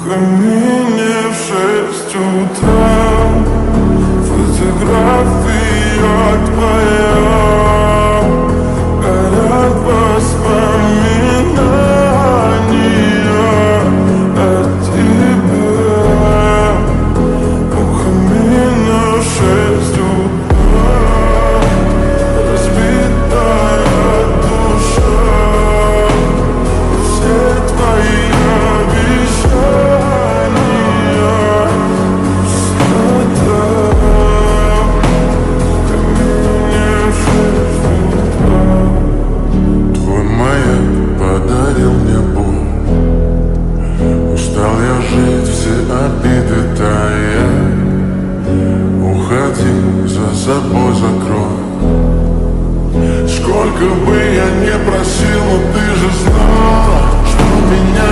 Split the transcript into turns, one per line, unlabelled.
камине в 6 утра. Фотография твоя, горят воспоминания о тебе. У камина в 6 утра, разбитая душа. Все твои обещания пустота. Камине в 6 утра. Твой маяк подарил мне боль. Устал я жить, все обиды тая. Уходи, за собой закрой. Сколько бы я не просил, но ты же знала, что меня